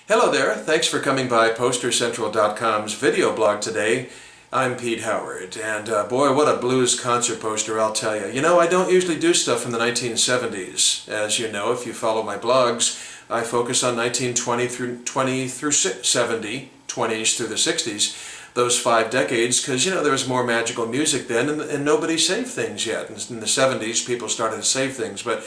Hello there, thanks for coming by PosterCentral.com's video blog today. I'm Pete Howard, and boy, what a blues concert poster, I'll tell you. You know, I don't usually do stuff from the 1970s. As you know, if you follow my blogs, I focus on 1920 through 70, 20s through the 60s, those 5 decades, because, you know, there was more magical music then, and nobody saved things yet. In the 70s, people started to save things, but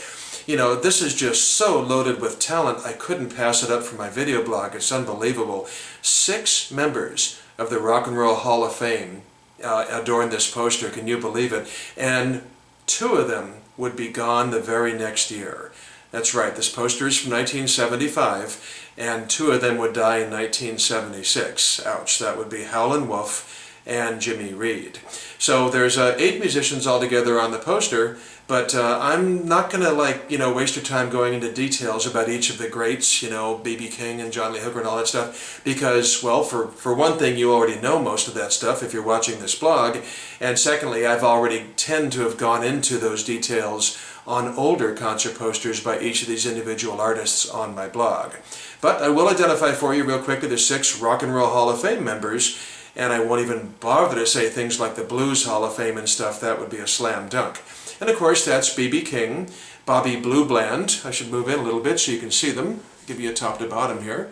you know, this is just so loaded with talent, I couldn't pass it up for my video blog. It's unbelievable. 6 members of the Rock and Roll Hall of Fame adorn this poster, can you believe it? And 2 of them would be gone the very next year. That's right, this poster is from 1975, and 2 of them would die in 1976. Ouch, that would be Howlin' Wolf and Jimmy Reed. So there's 8 musicians altogether on the poster, but I'm not going to waste your time going into details about each of the greats, B.B. King and John Lee Hooker and all that stuff, because, well, for one thing, you already know most of that stuff if you're watching this blog, and secondly, I've already tend to have gone into those details on older concert posters by each of these individual artists on my blog. But I will identify for you real quickly the 6 Rock and Roll Hall of Fame members, and I won't even bother to say things like the Blues Hall of Fame and stuff. That would be a slam dunk. And of course, that's B.B. King, Bobby Blue Bland. I should move in a little bit so you can see them. Give you a top to bottom here.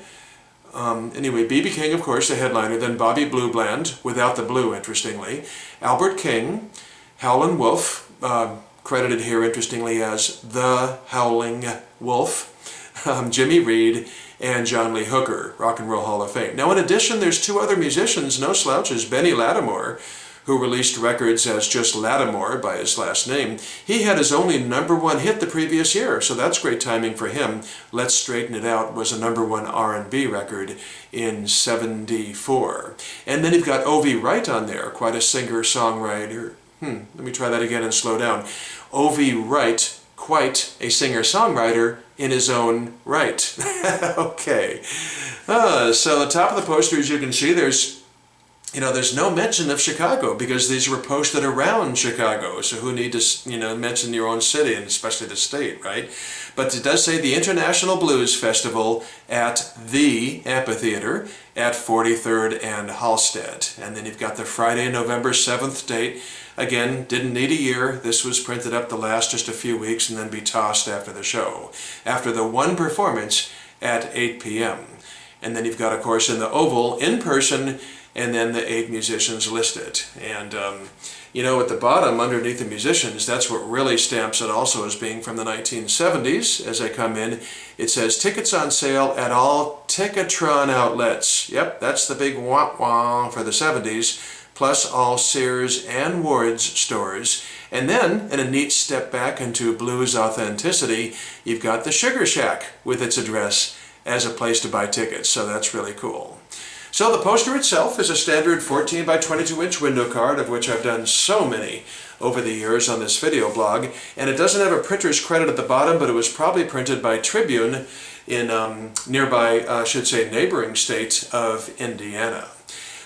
Anyway, B.B. King, of course, the headliner, then Bobby Blue Bland, without the blue, interestingly. Albert King, Howlin' Wolf, credited here, interestingly, as the Howling Wolf, Jimmy Reed, and John Lee Hooker, Rock and Roll Hall of Fame. Now, in addition, there's 2 other musicians, no slouches. Benny Lattimore, who released records as just Lattimore by his last name. He had his only #1 hit the previous year, so that's great timing for him. Let's Straighten It Out was a #1 R&B record in '74. And then you've got O.V. Wright on there, quite a singer-songwriter. Let me try that again and slow down. O.V. Wright, quite a singer-songwriter in his own right. Okay. So the top of the poster, as you can see, there's no mention of Chicago because these were posted around Chicago. So who need to, mention your own city and especially the state, right? But it does say the International Blues Festival at the Amphitheater at 43rd and Halsted. And then you've got the Friday, November 7th date. Again, didn't need a year. This was printed up to last just a few weeks and then be tossed after the show. After the 1 performance at 8 p.m. And then you've got, of course, in the Oval, in person, and then the 8 musicians listed. And, at the bottom, underneath the musicians, that's what really stamps it also as being from the 1970s. As I come in, it says, tickets on sale at all Ticketron outlets. Yep, that's the big wah-wah for the 70s, plus all Sears and Ward's stores. And then, in a neat step back into blues authenticity, you've got the Sugar Shack with its address as a place to buy tickets, so that's really cool. So the poster itself is a standard 14 by 22 inch window card, of which I've done so many over the years on this video blog, and it doesn't have a printer's credit at the bottom, but it was probably printed by Tribune in nearby, neighboring state of Indiana.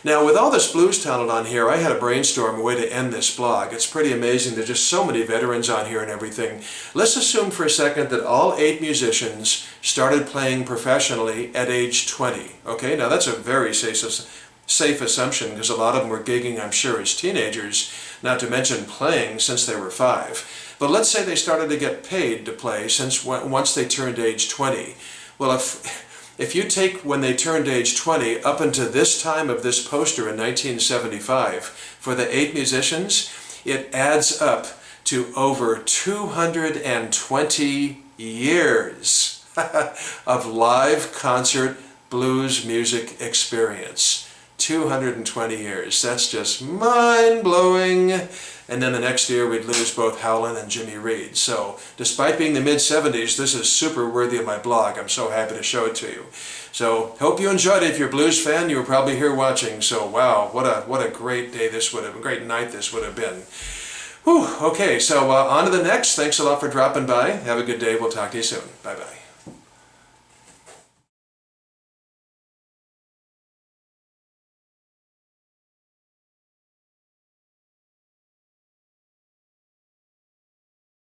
Now, with all this blues talent on here, I had to brainstorm a way to end this blog. It's pretty amazing. There's just so many veterans on here and everything. Let's assume for a second that all 8 musicians started playing professionally at age 20. Okay, now that's a very safe assumption because a lot of them were gigging, I'm sure, as teenagers, not to mention playing since they were 5. But let's say they started to get paid to play once they turned age 20. Well, if you take when they turned age 20 up until this time of this poster in 1975, for the 8 musicians, it adds up to over 220 years of live concert blues music experience. 220 years. That's just mind-blowing. And then the next year we'd lose both Howlin' and Jimmy Reed. So despite being the mid-70s, this is super worthy of my blog. I'm so happy to show it to you. So hope you enjoyed it. If you're a blues fan, you were probably here watching. So wow, what a great day this would have, a great night this would have been. Whew, okay, so on to the next. Thanks a lot for dropping by. Have a good day. We'll talk to you soon. Bye-bye.